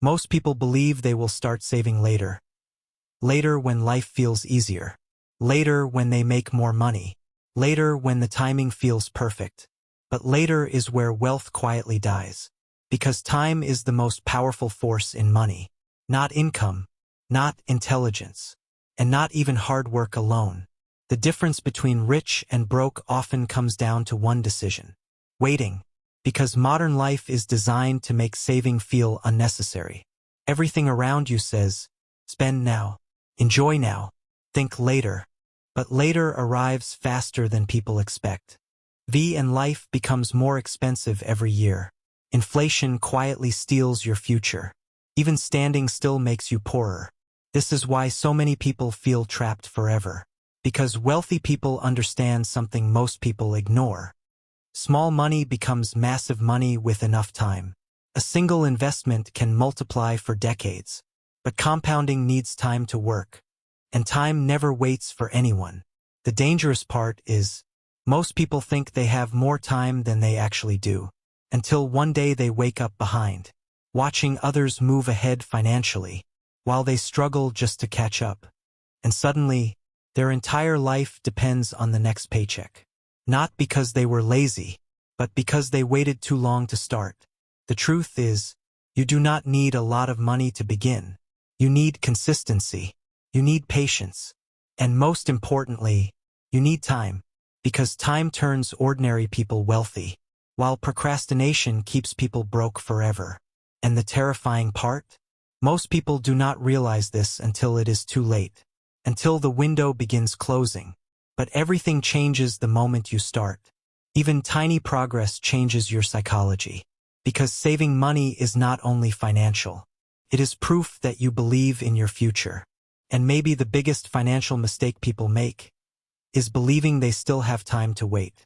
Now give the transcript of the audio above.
Most people believe they will start saving later. Later when life feels easier. Later when they make more money. Later when the timing feels perfect. But later is where wealth quietly dies. Because time is the most powerful force in money. Not income, not intelligence, and not even hard work alone. The difference between rich and broke often comes down to one decision: waiting. Because modern life is designed to make saving feel unnecessary. Everything around you says, spend now, enjoy now, think later. But later arrives faster than people expect. And life becomes more expensive every year. Inflation quietly steals your future. Even standing still makes you poorer. This is why so many people feel trapped forever. Because wealthy people understand something most people ignore. Small money becomes massive money with enough time. A single investment can multiply for decades. But compounding needs time to work. And time never waits for anyone. The dangerous part is, most people think they have more time than they actually do. Until one day they wake up behind, watching others move ahead financially, while they struggle just to catch up. And suddenly, their entire life depends on the next paycheck. Not because they were lazy, but because they waited too long to start. The truth is, you do not need a lot of money to begin. You need consistency. You need patience. And most importantly, you need time. Because time turns ordinary people wealthy, while procrastination keeps people broke forever. And the terrifying part? Most people do not realize this until it is too late. Until the window begins closing. But everything changes the moment you start. Even tiny progress changes your psychology. Because saving money is not only financial. It is proof that you believe in your future. And maybe the biggest financial mistake people make is believing they still have time to wait.